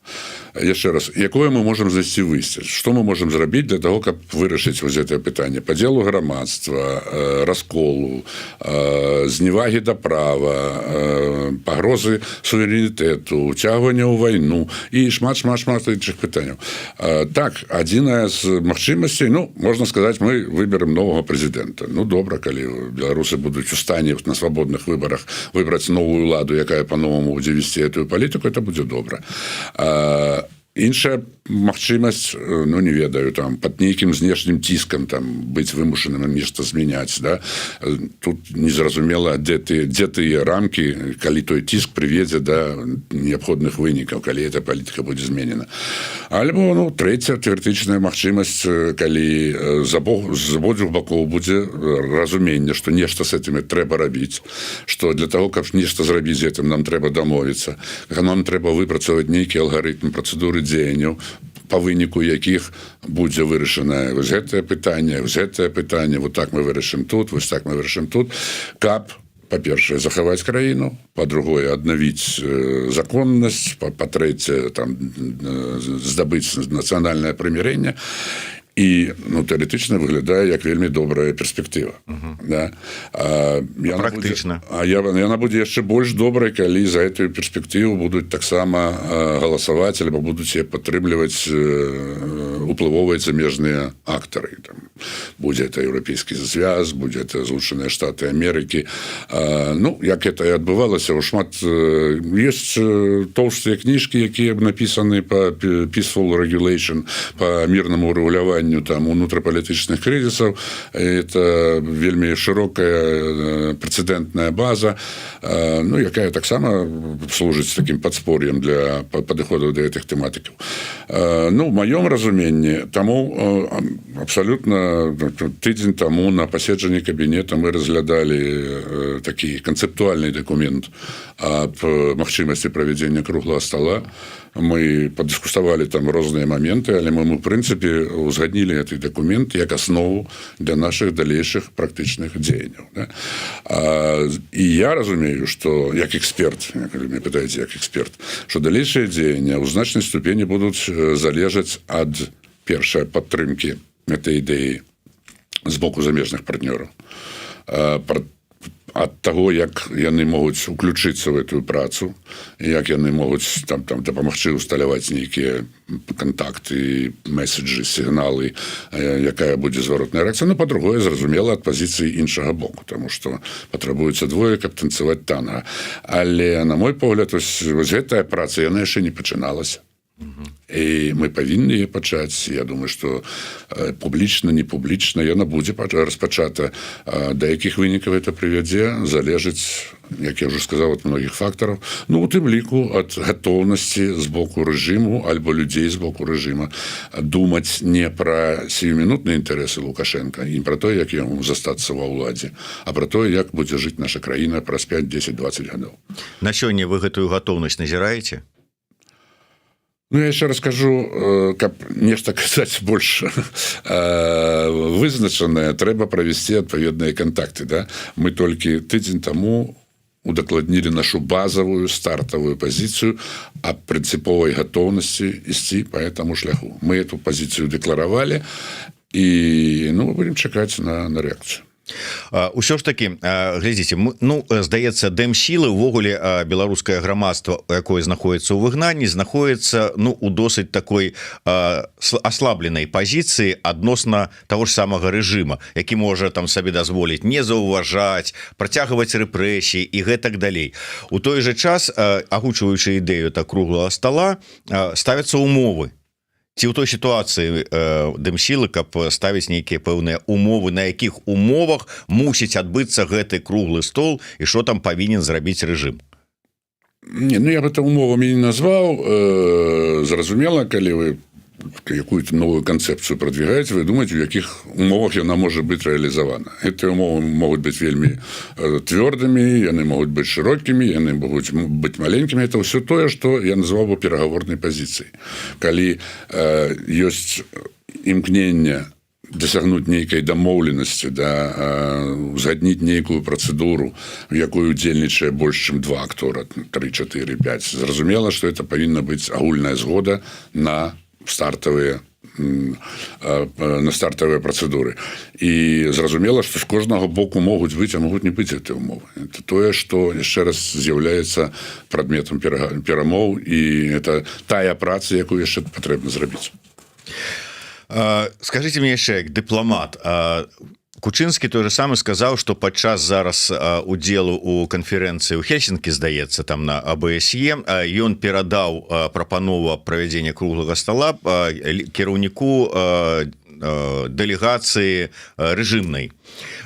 Яшчэ раз, якое мы можем знайсці выйсце? Што мы можем зрабіць для того, каб вырашыць вось гэтае пытанне? Падзелу грамадства, расколу, зневагі да права, пагрозы суверэнітэту, уцягвання ў вайну і шмат іншых пытанняў. Так, адзіная з магчымасцей, можна сказаць, мы выберем новага прэзідэнта. Добра, калі беларусы будуць у стане на свабодных выбарах выбраць новую ўладу, якая па-новаму будзе весці эту палітыку, это будзе добра. Іншая магчымасць, не ведаю, там под нейкім знешнім ціскам там быць вымушаным нешта змяняць, да? Тут незразумела, дзе тыя рамкі, калі той ціск прыведзе да неабходных вынікаў, калі эта палітыка будзе зменена. Альбо трэцяя тэарэтычная магчымасць, калі з абодвух бакоў будзе разуменне, што нешта з гэтым трэба рабіць, што для того, каб нешта зрабіць з гэтым, нам трэба дамовіцца, нам трэба выпрацаваць нейкі алгарытм працэдуры дзеянняў, па выніку якіх будзе вырашана вось гэтае пытанне, вот так мы вырашым тут, вось так мы вырашым тут, каб, па-першае, захаваць краіну, па-другое, аднавіць законнасць, па-трэцяе, здабыць нацыянальнае прымірэнне. І тэарэтычна выглядае як вельмі добрая перспектыва. Да? Практычна. Яна будзе яшчэ больш добрай, калі за гэтую перспектыву будуць таксама галасаваць, альбо будуць яе падтрымліваць уплывовыя замежныя актары. Будзе это Еўрапейскі звяз, будзе это Злучаныя Штаты Амерыкі. Як гэта і адбывалася, шмат ёсць тоўстыя кніжкі, якія напісаны па peaceful regulation, па мірнаму рэгуляванню унутрапалітычных крызісаў. Это вельмі шырокая прэцэдэнтная база, якая таксама служыць такім падспор'ем для падыходаў да гэтых тэматыкаў. У маём разуменні, таму абсалютна тыдзень таму на паседжанні кабінета мы разглядалі такі канцэптуальны дакумент аб магчымасці правядзення круглага стола. Мы падыскусавалі там розныя моменты, але мы, в прынцыпе, узгаднілі гэты дакумент як аснову для нашых далейшых практычных дзеянняў. Да? І я разумею, што як эксперт, калі мяне пытаеце як эксперт, што далейшыя дзеяння ў значнай ступені будуць залежаць ад першай падтрымкі гэтай ідэі з боку замежных партнёраў. Ад таго, як яны могуць уключыцца ў гэтую працу, як яны могуць там дапамагчы усталяваць нейкія кантакты, меседжы, сігналы, якая будзе зваротная рэакцыя. Па-другое, зразумела, ад пазіцыі іншага боку, таму што патрабуецца двое, каб танцаваць танга. Але, на мой погляд, вось гэтая праца, яна яшчэ не пачыналася. І мы павінны яе пачаць. Я думаю, што публічна, не публічна яна будзе распачата. Да якіх вынікаў это прывядзе, залежыць, як я ўжо сказаў, ад многіх фактараў. У тым ліку ад гатоўнасці з боку рэжыму альбо людзей з боку рэжыма думаць не пра сіюмінутныя інтарэсы Лукашенка і пра тое, як яму застацца ва ўладзе, а пра тое, як будзе жыць наша краіна праз 5, 10, 20 гадоў. На сёння вы гэтую гатоўнасць назіраеце? Я яшчэ раскажу, каб нешта казаць больш вызначанае, трэба правесці адпаведныя кантакты. Да? Мы толькі тыдзень таму удакладнілі нашу базавую стартавую пазіцыю аб прынцыповай гатоўнасці ісці па гэтаму шляху. Мы эту пазіцыю дэкларавалі і будзем чакаць на рэакцыю. Усё ж таки, глядзіце, здаецца, дэмсілы увогуле беларускае грамадства, якое знаходіцца ў выгнанні, знаходіцца у досыць такой аслабленай пазіцыі адносна таго ж самага рэжыма, які можа там сабе дазволіць не заўважаць, працягваць рэпрэсіі і гэтак далей. У той жа час, агучваючы ідэю круглага стола, ставяцца умовы. Ці ў той сітуацыі дэмсілы, каб ставіць нейкія пэўныя умовы, на якіх умовах мусіць адбыцца гэты круглы стол і што там павінен зрабіць рэжым? Я бы это умовамі не назваў. Зразумела, калі вы какую-то новую концепцию продвигаете, вы думаете, в каких умовах она может быть реализована. Эти умовы могут быть вельми твердыми, они могут быть широкими, они могут быть маленькими. Это все то, что я называл бы переговорной позицией. Когда есть имкнение дасягнуць нейкай дамоўленасці, узгадніць нейкую працэдуру, в якой удзельнічае больш чым 2 актора, 3, 4, 5. Зразумела, што это павінна быць агульная згода на стартавыя працэдуры. І зразумела, што з кожнага боку могуць быць, а могуць не быць гэтыя умовы. Это тое, што яшчэ раз з'яўляецца прадметам перамоў, і это тая праца, якую яшчэ патрэбна зрабіць. Скажите мне яшчэ, як дыпламат, Кучынскі той же самы сказаў, што падчас зараз удзелу у канферэнцыі ў Хельсінкі, здаецца, там на АБСЕ, ён перадаў прапанову правядзення круглага стола кіраўніку дэлегацыі рэжымнай.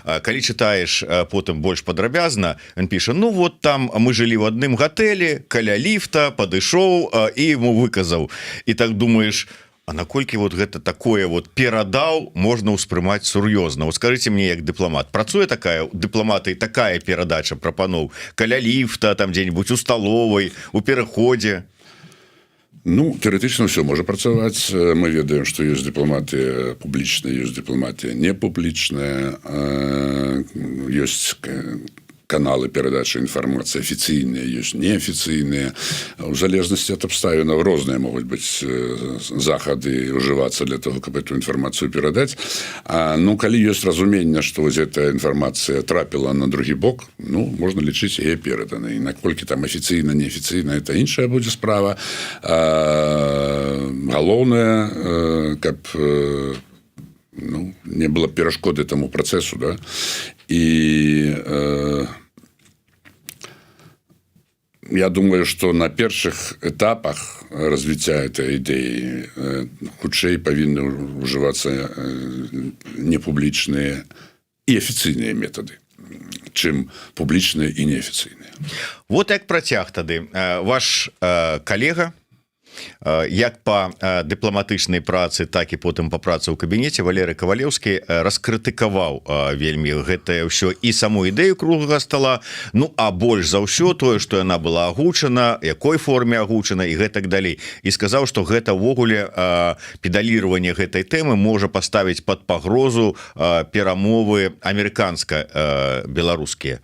Калі чытаеш потым больш падрабязна, ён піша: ну вот там мы жылі ў адным гатэлі, каля ліфта, падышоў і яму выказаў. І так думаеш, а наколькі вот гэта такое вот перадаў можна ўспрымаць сур'ёзна? Вот скажите мне, як дыпламат, працуе такая дыпламатыі такая перадача прапаноў каля ліфта, там дзе-нибудь у сталовай, у пераходзе? Ну, теоретычна все можа працаваць. Мы ведаем, што ёсць дыпламатыя публічная, ёсць дыпламатыя непублічная, ёсць каналы перадачы інфармацыі афіцыйныя, ёсць неафіцыйныя. У залежнасці ад абставінаў розныя могуць быць захады ўжывацца для того, каб эту інфармацыю перадаць. Ну, калі ёсць разуменне, што вось гэтая інфармацыя трапіла на другі бок, ну, можна лічыць яе пераданай. Наколькі там афіцыйна, неафіцыйна, это іншая будзе справа. Галоўнае, каб не было перашкоды таму працэсу, да? І я думаю, што на першых этапах развіцця этой ідэі хутчэй павінны ўжывацца непублічныя і афіцыйныя метады, чым публічныя і неафіцыйныя. Вот як працяг тады. Ваш калега, як па дыпламатычнай працы, так і потым па працы ў кабінеце, Валерый Кавалеўскі раскрытыкаваў вельмі гэтае ўсё і саму ідэю круглага стола, ну а больш за ўсё тое, што яна была агучана, якой форме агучана і гэтак далей. І сказаў, што гэта ўвогуле педаліраванне гэтай тэмы можа паставіць пад пагрозу перамовы амерыканска-беларускія.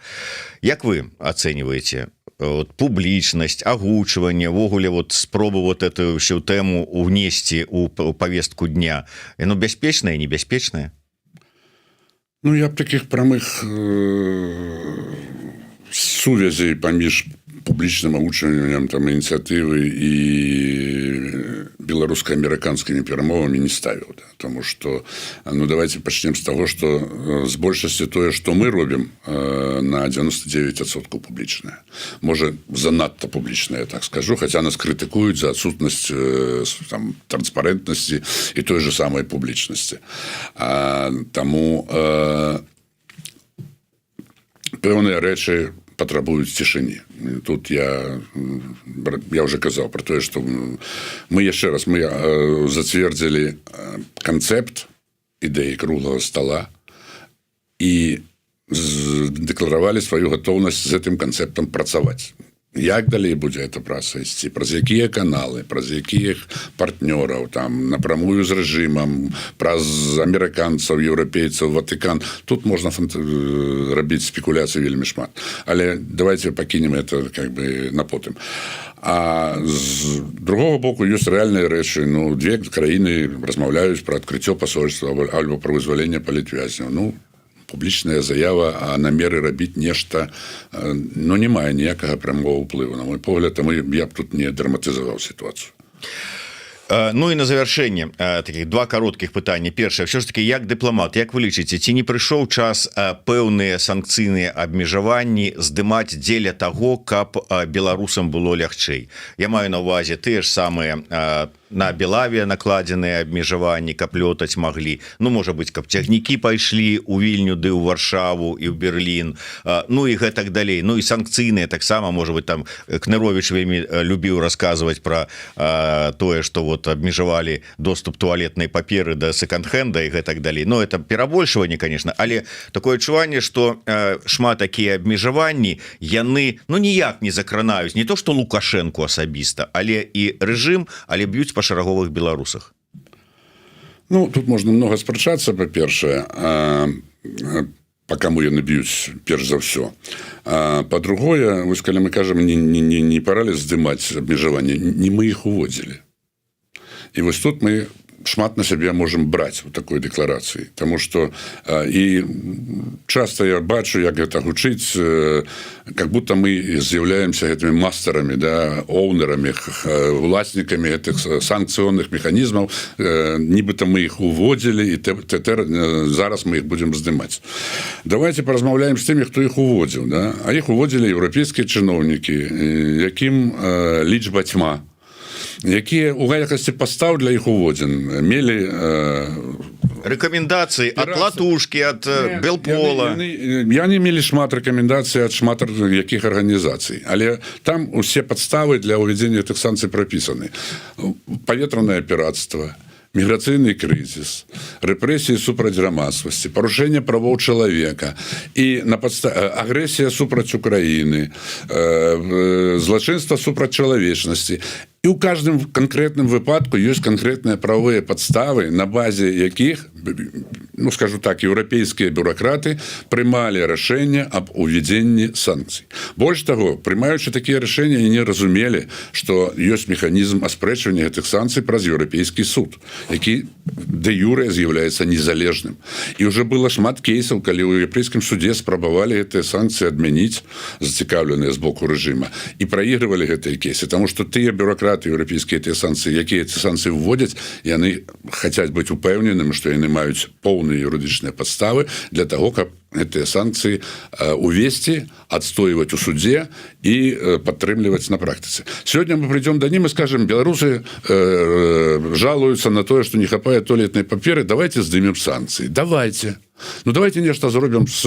Як вы ацэньваеце вот публічнасць, агучванне, ввогуле вот спробу вот эту ўсю тэму ўнесці ў повестку дня? Яно бяспечнае, небяспечнае? Ну, я б таких прамых сувязей паміж публічным агучваннем там ініцыятывы і беларуска-амерыканскімі перамовамі не ставіў, да? Тому что, ну, давайте пачнем з таго, што з большасці тое, што мы робім, на 99% публічнае. Можа, занадта публічнае, так скажу, хаця нас крытыкуюць за адсутнасць там транспарентнасці і той же самай публічнасці. Таму пэўныя рэчы патрабуюць цішыні. Тут я уже казаў про тое, што мы яшчэ раз зацвердзілі канцэпт ідэі круглага стола і дэкларавалі сваю гатоўнасць з гэтым канцэптам працаваць. Як далей будзе эта праца ісці, праз якія каналы, праз якіх партнёраў, там напрамую з рэжымам, праз амерыканцаў, еўрапейцаў, Ватыкан. Тут можна рабіць спекуляцыі вельмі шмат. Але давайте пакінем это как бы на потым. А з другого боку ёсць рэальныя рэчы. Ну, две краіны размаўляюць пра адкрыццё пасольства альбо пра вызваленне палітвязняў. Ну, публічная заява, а намеры рабіць нешта, ну, не мае ніякага прамога ўплыву. На мой погляд, я б тут не драматызаваў сітуацыю. Ну і на завяршэнне таких два кароткіх пытання. Першае, ўсё ж таки, як дыпламат, як вы лічыце, ці не прыйшоў час пэўныя санкцыйныя абмежаванні здымаць дзеля таго, каб беларусам было лягчэй? Я маю на ўвазе тыя ж самыя на Белавія накладзеныя абмежаванні, каб лётаць маглі. Ну, можа быць, каб цягнікі пайшлі ў Вільню ды ў Варшаву і ў Берлін. Ну і гэтак далей. Ну і санкцыйныя таксама, можа быць, там Кныровіч вельмі любіў расказваць пра тое, што вот абмежавалі доступ туалетнай паперы да секонд-хенда і гэтак далей. Ну, это перабольшванне, конечно, але такое адчуванне, што шмат такія абмежаванні, яны, ну, ніяк не закранаюць не то, што Лукашенко асабіста, але і рэжым, але б'юць па шараговых беларусах. Ну, тут можна много спрачацца, па-першае, по кому яны б'юць, перш за ўсё. Па-другое, вось калі мы кажам, не пора ли здымаць абмежаванні, не мы іх уводзілі. І вось тут мы шмат на сябе можем браць у такой дэкларацыі, тому что і часто я бачу, як гэта гучыць, как будто мы з'яўляемся гэтымі мастарамі, да, оўнерамі, уласнікамі гэтых санкцыённых механізмаў, нібыта мы іх уводзілі і зараз мы іх будем здымаць. Давайте паразмаўляем з тымі, хто іх уводзіў, да? А іх уводзілі еўрапейскія чыноўнікі, якім лічба тьма, якія у якасці пастаў для іх уводзін мелі рэкамендацыі ад Латушкі, ад Белпола. Яны мелі шмат рэкамендацый ад шмат якіх арганізацый, але там усе падставы для ўвядзення гэтых санкцый прапісаны. Паветранае пірацтва, міграцыйны крызіс, рэпрэсіі супраць грамадствасці, парушэнне правоў чалавека і агрэсія супраць Украіны, злачынства супраць чалавечнасці. І ў каждым конкретным выпадку ёсць конкретныя правовыя падставы, на базе якіх, ну, скажу так, еўрапейскія бюракраты прымалі рашэнне аб увядзенні санкцый. Больш таго, прымаючы такія рашэнні, яны разумелі, што ёсць механізм аспрэчвання гэтых санкцый праз еўрапейскі суд, які дэ юрэ з'яўляецца незалежным. І ўжо было шмат кейсаў, калі ў еўрапейскім суде спрабавалі гэтыя санкцыі адмяніць, зацікаўленыя з боку рэжыма, і праігрывалі гэтыя кейсы, таму што тыя бюракраты еўрапейскія тыя санкцыі, якія ці санкцыі вводзяць, яны хацяць быць упэўненымі, што яны маюць поўныя юрыдычныя падставы для таго, каб гэтыя санкцыі увесці, адстойваць у судзе і падтрымліваць на практыцы. Сёння мы прыйдём да ним і скажем, беларусы жалуюцца на тое, што не хапае туалетнай паперы, давайте здымем санкцыі. Давайте. Ну, давайте нешта зробім з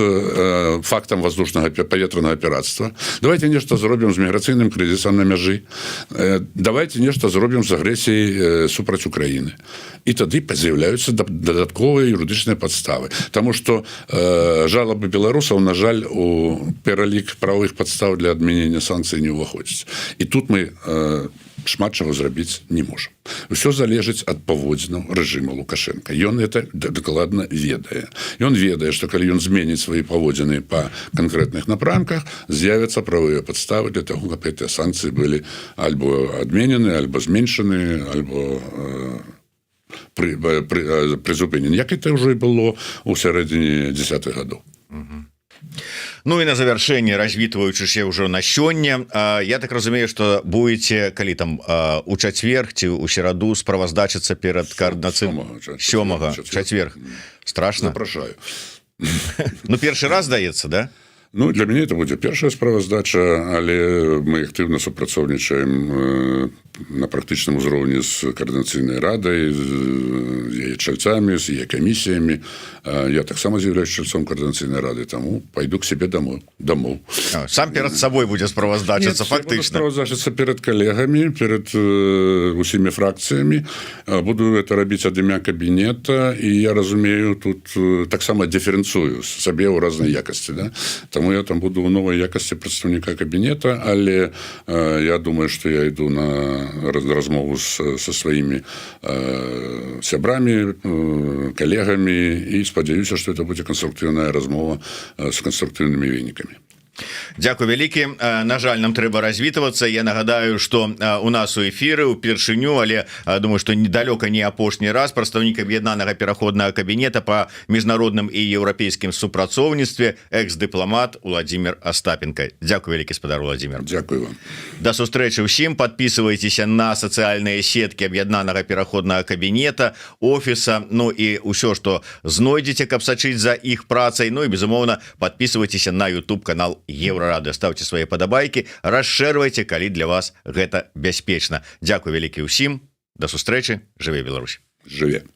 фактам воздушнага паветранага піратства. Давайте нешта зробім з міграцыйным крызісам на мяжы. Давайте нешта зробім з агрэсіяй супраць Украіны. І тады з'яўляюцца дадатковыя юрыдычныя падставы. Таму што жалобы беларусаў, на жаль, у пералік правовых падстав для адмянення санкцый не ўваходзіць. І тут мы шмат чаго зрабіць не можам. Усё залежыць ад паводзінаў рэжыма Лукашенка. Ён это дакладна ведае. Ён ведае, што калі ён зменіць свае паводзіны па канкрэтных напрамках, з'явяцца правыя падставы для таго, каб гэтыя санкцыі былі альбо адменены, альбо зменшаны, альбо прызупынены. Як это ўжо і было ў сярэдзіне 10-х гадоў. Ну і на завяршэнне, развітваючыся ўжо на сёння, я так разумею, што будете, калі там у чацверг ці ў сераду справаздачыцца перад координацыйным сёмага, чацверг. Страшно? Запрашаю. Ну, першы раз, здаецца, да? Ну, для мяне это будзе першая справаздача, але мы актыўна супрацоўнічаем на практычным узроўні з координацыйнай радай, з яе чальцамі, з яе камісіямі. Я таксама з'яўляюсь чальцом координацыйнай рады, таму пайду к себе домой. Сам перад сабой будзе справаздачацца, фактычна. Нет, справаздачацца перад калегамі, перад усімі фракцыямі. Буду это рабіць ад імя кабінета, і я разумею, тут таксама диферэнцую сабе ў разнай якасці, да? Таму я там буду ў новай якасці прадстаўніка кабінета, але я думаю, што я іду на размову со сваімі сябрамі, калегамі, і спадзяюся, што это будзе канструктыўная размова з канструктыўнымі вынікамі. Дзякуй вялікі. На жаль, нам трэба развітвацца. Я нагадаю, што у нас у эфіры упершыню, але думаю, што недалёка не апошні раз прадстаўнік аб'яднанага пераходнага кабінета па міжнародным і еўрапейскім супрацоўніцтве, экс-дыпламат Владимир Остапенко. Дзякуй вялікі, спадар Владимир. Дзякуй вам. До сустрэчы ўсім. Подписывайтеся на сацыяльныя сеткі аб'яднанага пераходнага кабінета, офіса, ну і ўсё, што знойдзеце, каб сачыць за іх працай. Ну і, безумоўна, подписывайтеся на YouTube-канал Еўрарады, ставьте свае падабайкі, расшэрвайце, калі для вас гэта бяспечна. Дзякуй вялікі ўсім. До сустрэчы, жыве Беларусь. Жыве.